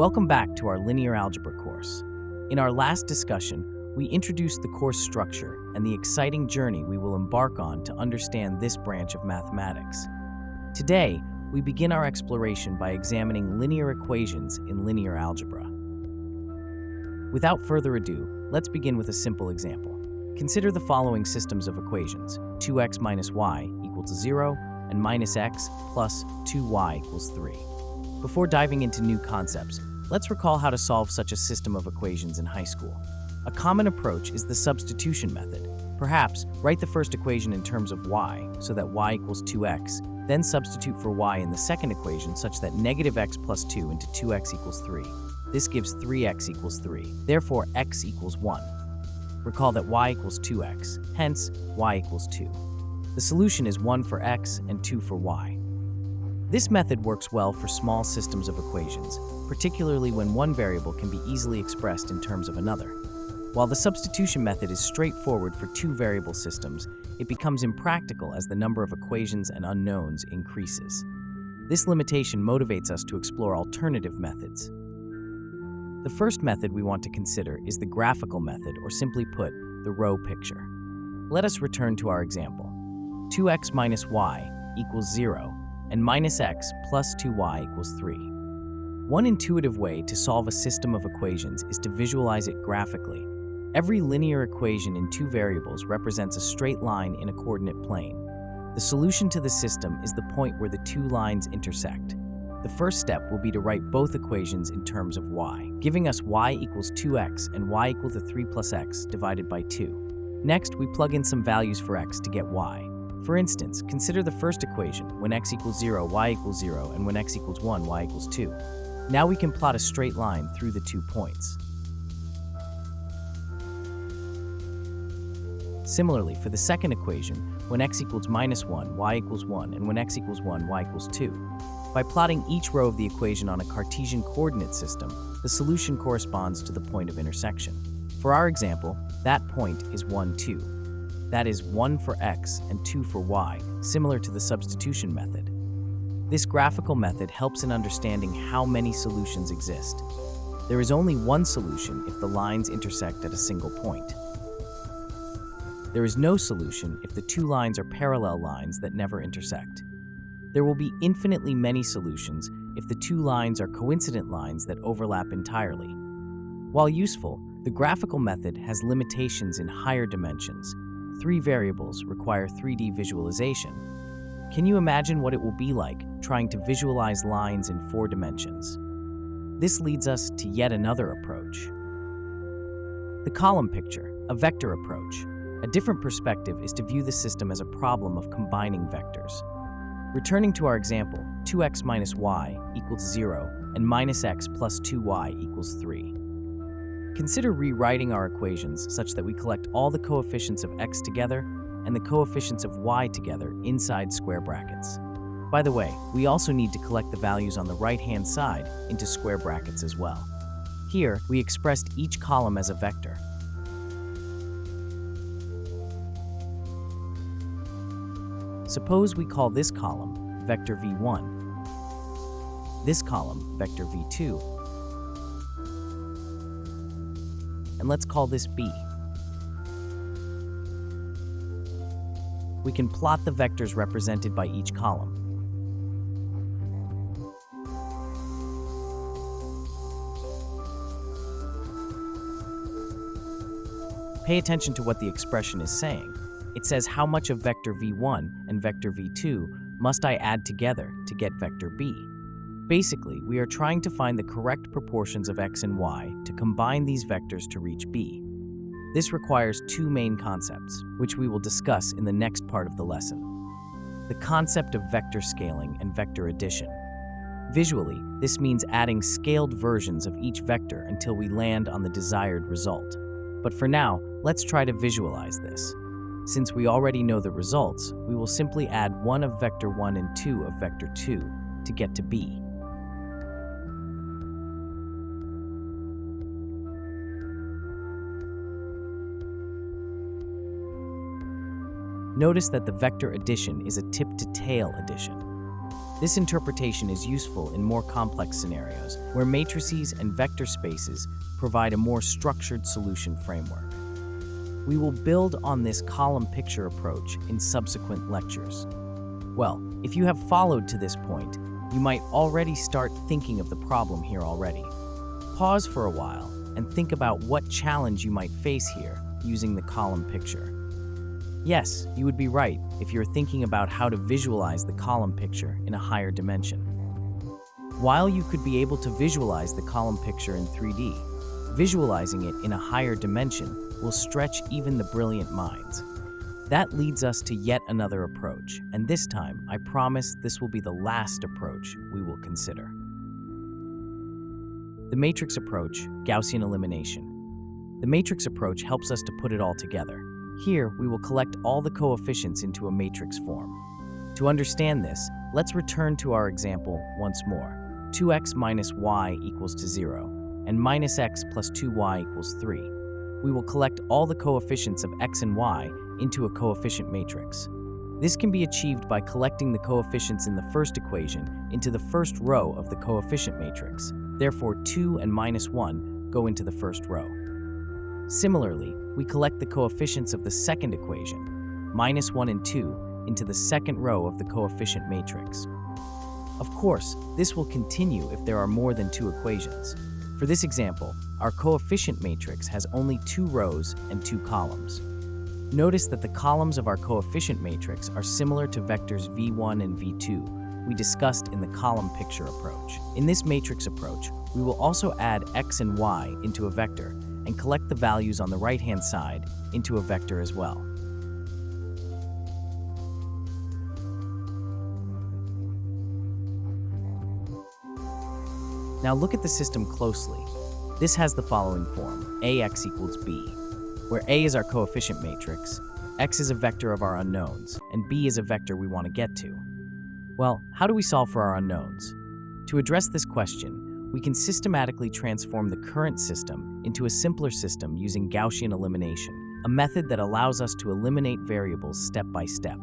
Welcome back to our linear algebra course. In our last discussion, we introduced the course structure and the exciting journey we will embark on to understand this branch of mathematics. Today, we begin our exploration by examining linear equations in linear algebra. Without further ado, let's begin with a simple example. Consider the following systems of equations: 2x minus y equal to 0, and minus x plus 2y equals 3. Before diving into new concepts, let's recall how to solve such a system of equations in high school. A common approach is the substitution method. Perhaps, write the first equation in terms of y, so that y equals 2x, then substitute for y in the second equation such that negative x plus 2 into 2x equals 3. This gives 3x equals 3. Therefore, x equals 1. Recall that y equals 2x, hence y equals 2. The solution is 1 for x and 2 for y. This method works well for small systems of equations, particularly when one variable can be easily expressed in terms of another. While the substitution method is straightforward for two-variable systems, it becomes impractical as the number of equations and unknowns increases. This limitation motivates us to explore alternative methods. The first method we want to consider is the graphical method, or simply put, the row picture. Let us return to our example. 2x minus y equals 0, and minus x plus 2y equals 3. One intuitive way to solve a system of equations is to visualize it graphically. Every linear equation in two variables represents a straight line in a coordinate plane. The solution to the system is the point where the two lines intersect. The first step will be to write both equations in terms of y, giving us y equals 2x and y equal to 3 plus x divided by 2. Next, we plug in some values for x to get y. For instance, consider the first equation: when x equals 0, y equals 0, and when x equals 1, y equals 2. Now we can plot a straight line through the 2 points. Similarly, for the second equation, when x equals minus 1, y equals 1, and when x equals 1, y equals 2. By plotting each row of the equation on a Cartesian coordinate system, the solution corresponds to the point of intersection. For our example, that point is 1, 2. That is 1 for x and 2 for y, similar to the substitution method. This graphical method helps in understanding how many solutions exist. There is only one solution if the lines intersect at a single point. There is no solution if the two lines are parallel lines that never intersect. There will be infinitely many solutions if the two lines are coincident lines that overlap entirely. While useful, the graphical method has limitations in higher dimensions. 3 variables require 3D visualization. Can you imagine what it will be like trying to visualize lines in 4 dimensions? This leads us to yet another approach. The column picture, a vector approach. A different perspective is to view the system as a problem of combining vectors. Returning to our example, 2x minus y equals 0, and minus x plus 2y equals 3. Consider rewriting our equations such that we collect all the coefficients of x together and the coefficients of y together inside square brackets. By the way, we also need to collect the values on the right-hand side into square brackets as well. Here, we expressed each column as a vector. Suppose we call this column vector v1, this column vector v2, and let's call this b. We can plot the vectors represented by each column. Pay attention to what the expression is saying. It says how much of vector v1 and vector v2 must I add together to get vector b. Basically, we are trying to find the correct proportions of x and y to combine these vectors to reach b. This requires 2 main concepts, which we will discuss in the next part of the lesson. The concept of vector scaling and vector addition. Visually, this means adding scaled versions of each vector until we land on the desired result. But for now, let's try to visualize this. Since we already know the results, we will simply add 1 of vector 1 and 2 of vector 2 to get to b. Notice that the vector addition is a tip-to-tail addition. This interpretation is useful in more complex scenarios, where matrices and vector spaces provide a more structured solution framework. We will build on this column picture approach in subsequent lectures. Well, if you have followed to this point, you might already start thinking of the problem here already. Pause for a while and think about what challenge you might face here using the column picture. Yes, you would be right if you're thinking about how to visualize the column picture in a higher dimension. While you could be able to visualize the column picture in 3D, visualizing it in a higher dimension will stretch even the brilliant minds. That leads us to yet another approach, and this time, I promise this will be the last approach we will consider. The matrix approach, Gaussian elimination. The matrix approach helps us to put it all together. Here, we will collect all the coefficients into a matrix form. To understand this, let's return to our example once more. 2x minus y equals to 0, and minus x plus 2y equals 3. We will collect all the coefficients of x and y into a coefficient matrix. This can be achieved by collecting the coefficients in the first equation into the first row of the coefficient matrix. Therefore, 2 and minus 1 go into the first row. Similarly, we collect the coefficients of the second equation, minus 1 and 2, into the second row of the coefficient matrix. Of course, this will continue if there are more than 2 equations. For this example, our coefficient matrix has only 2 rows and 2 columns. Notice that the columns of our coefficient matrix are similar to vectors v1 and v2 we discussed in the column picture approach. In this matrix approach, we will also add x and y into a vector and collect the values on the right-hand side into a vector as well. Now look at the system closely. This has the following form: ax equals b, where a is our coefficient matrix, x is a vector of our unknowns, and b is a vector we want to get to. Well, how do we solve for our unknowns? To address this question, we can systematically transform the current system into a simpler system using Gaussian elimination, a method that allows us to eliminate variables step by step.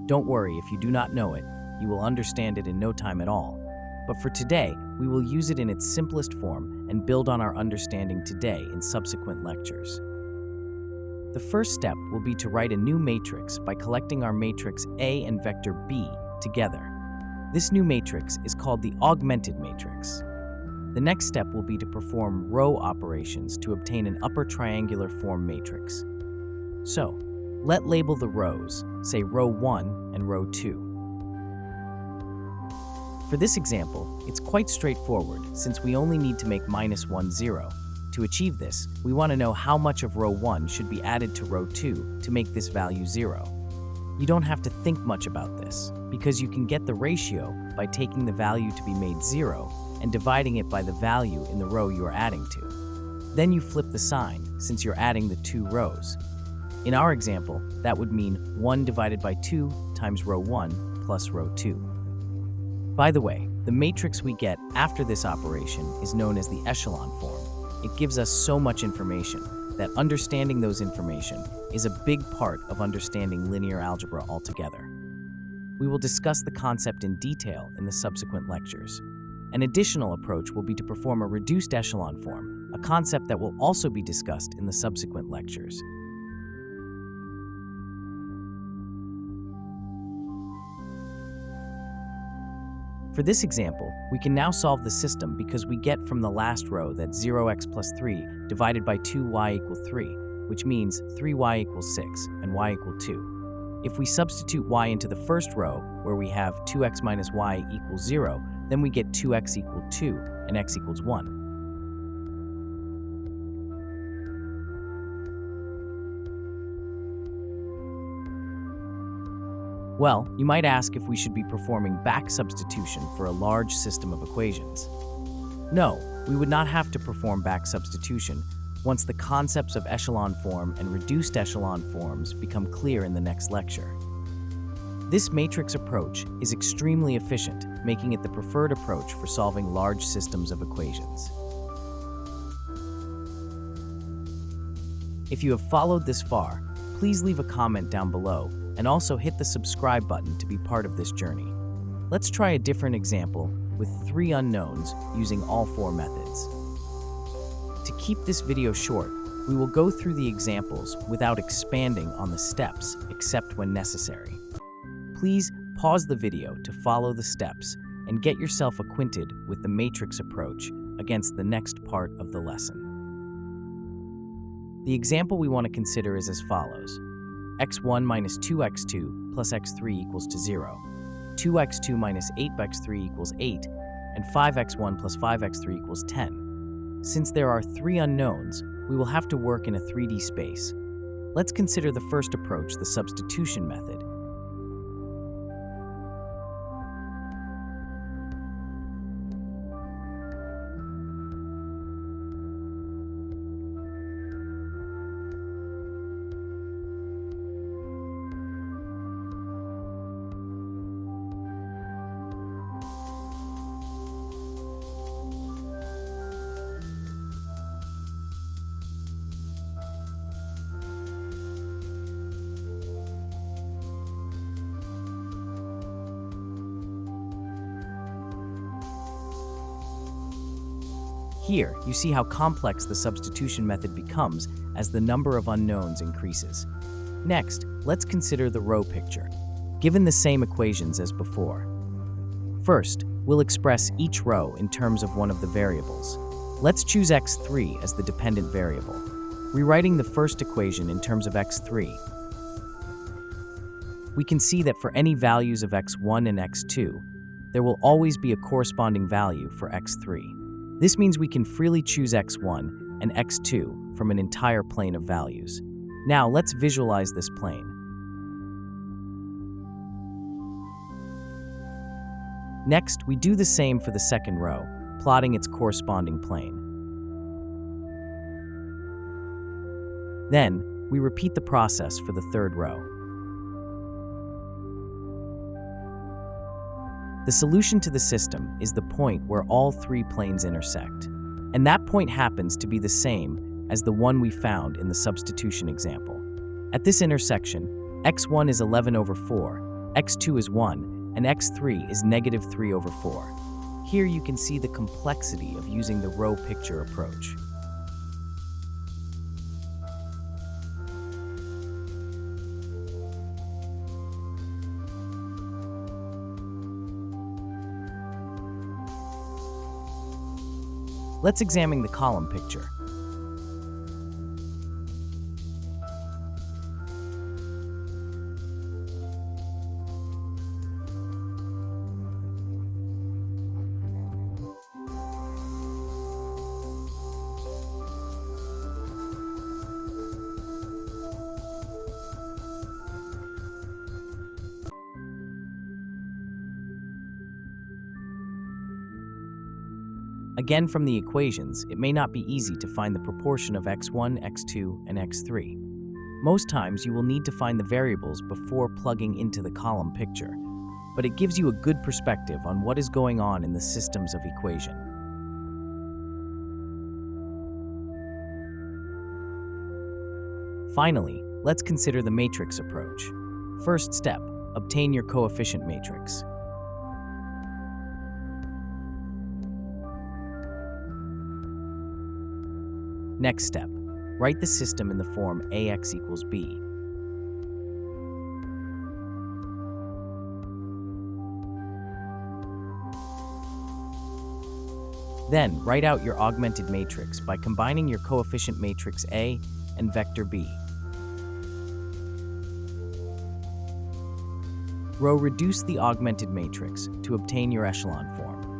Don't worry, if you do not know it, you will understand it in no time at all. But for today, we will use it in its simplest form and build on our understanding today in subsequent lectures. The first step will be to write a new matrix by collecting our matrix A and vector B together. This new matrix is called the augmented matrix. The next step will be to perform row operations to obtain an upper triangular form matrix. So, let's label the rows, say row 1 and row 2. For this example, it's quite straightforward since we only need to make minus 1, 0. To achieve this, we want to know how much of row 1 should be added to row 2 to make this value 0. You don't have to think much about this, because you can get the ratio by taking the value to be made 0 and dividing it by the value in the row you are adding to. Then you flip the sign, since you're adding the 2 rows. In our example, that would mean 1 divided by 2 times row 1 plus row 2. By the way, the matrix we get after this operation is known as the echelon form. It gives us so much information that understanding those information is a big part of understanding linear algebra altogether. We will discuss the concept in detail in the subsequent lectures. An additional approach will be to perform a reduced echelon form, a concept that will also be discussed in the subsequent lectures. For this example, we can now solve the system because we get from the last row that 0x plus 3 divided by 2y equals 3, which means 3y equals 6 and y equals 2. If we substitute y into the first row, where we have 2x minus y equals 0, then we get 2x equals 2 and x equals 1. Well, you might ask if we should be performing back substitution for a large system of equations. No, we would not have to perform back substitution once the concepts of echelon form and reduced echelon forms become clear in the next lecture. This matrix approach is extremely efficient, making it the preferred approach for solving large systems of equations. If you have followed this far, please leave a comment down below and also hit the subscribe button to be part of this journey. Let's try a different example with 3 unknowns using all 4 methods. To keep this video short, we will go through the examples without expanding on the steps except when necessary. Please pause the video to follow the steps and get yourself acquainted with the matrix approach against the next part of the lesson. The example we want to consider is as follows. x1 minus 2x2 plus x3 equals to 0. 2x2 minus 8x3 equals 8, and 5x1 plus 5x3 equals 10. Since there are 3 unknowns, we will have to work in a 3D space. Let's consider the first approach, the substitution method. Here, you see how complex the substitution method becomes as the number of unknowns increases. Next, let's consider the row picture, given the same equations as before. First, we'll express each row in terms of one of the variables. Let's choose x3 as the dependent variable. Rewriting the first equation in terms of x3, we can see that for any values of x1 and x2, there will always be a corresponding value for x3. This means we can freely choose x1 and x2 from an entire plane of values. Now let's visualize this plane. Next, we do the same for the second row, plotting its corresponding plane. Then, we repeat the process for the third row. The solution to the system is the point where all 3 planes intersect. And that point happens to be the same as the one we found in the substitution example. At this intersection, x1 is 11 over 4, x2 is 1, and x3 is negative 3 over 4. Here you can see the complexity of using the row picture approach. Let's examine the column picture. Again, from the equations, it may not be easy to find the proportion of x1, x2, and x3. Most times, you will need to find the variables before plugging into the column picture, but it gives you a good perspective on what is going on in the systems of equation. Finally, let's consider the matrix approach. First step, obtain your coefficient matrix. Next step, write the system in the form AX equals B. Then, write out your augmented matrix by combining your coefficient matrix A and vector B. Reduce the augmented matrix to obtain your echelon form.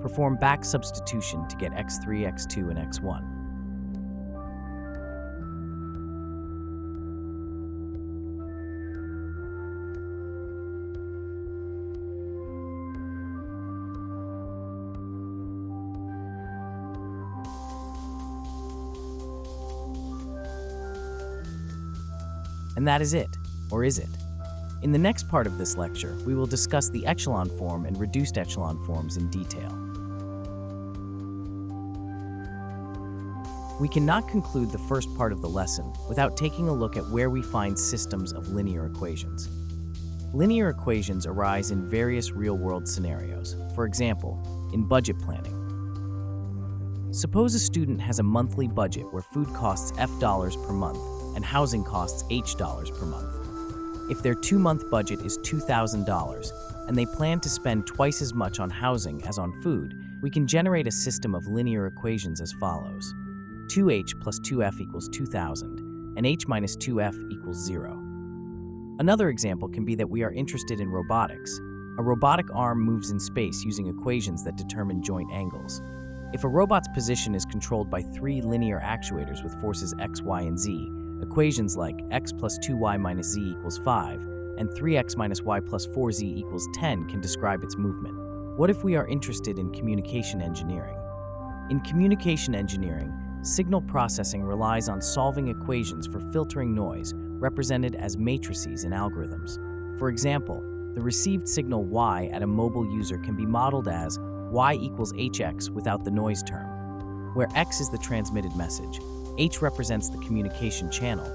Perform back substitution to get x3, x2, and x1. And that is it, or is it? In the next part of this lecture, we will discuss the echelon form and reduced echelon forms in detail. We cannot conclude the first part of the lesson without taking a look at where we find systems of linear equations. Linear equations arise in various real-world scenarios, for example, in budget planning. Suppose a student has a monthly budget where food costs F dollars per month and housing costs H dollars per month. If their 2-month budget is $2,000 and they plan to spend twice as much on housing as on food, we can generate a system of linear equations as follows. 2h plus 2f equals 2,000, and h minus 2f equals 0. Another example can be that we are interested in robotics. A robotic arm moves in space using equations that determine joint angles. If a robot's position is controlled by 3 linear actuators with forces x, y, and z, equations like x plus 2y minus z equals 5 and 3x minus y plus 4z equals 10 can describe its movement. What if we are interested in communication engineering? In communication engineering, signal processing relies on solving equations for filtering noise, represented as matrices in algorithms. For example, the received signal y at a mobile user can be modeled as y equals hx without the noise term, where x is the transmitted message, h represents the communication channel,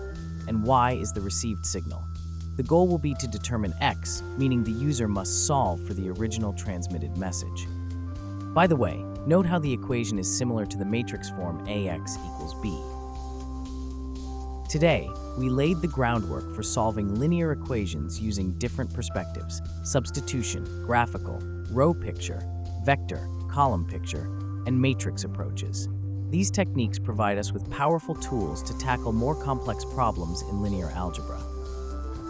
and y is the received signal. The goal will be to determine x, meaning the user must solve for the original transmitted message. By the way, note how the equation is similar to the matrix form ax equals b. Today, we laid the groundwork for solving linear equations using different perspectives: substitution, graphical, row picture, vector, column picture, and matrix approaches. These techniques provide us with powerful tools to tackle more complex problems in linear algebra.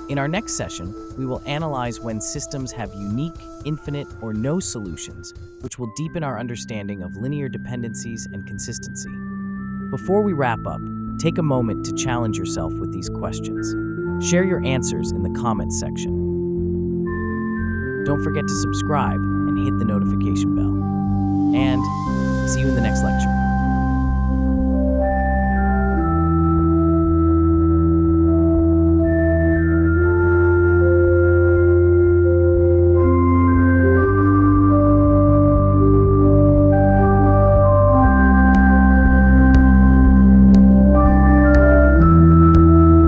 In our next session, we will analyze when systems have unique, infinite, or no solutions, which will deepen our understanding of linear dependencies and consistency. Before we wrap up, take a moment to challenge yourself with these questions. Share your answers in the comments section. Don't forget to subscribe and hit the notification bell. And see you in the next lecture.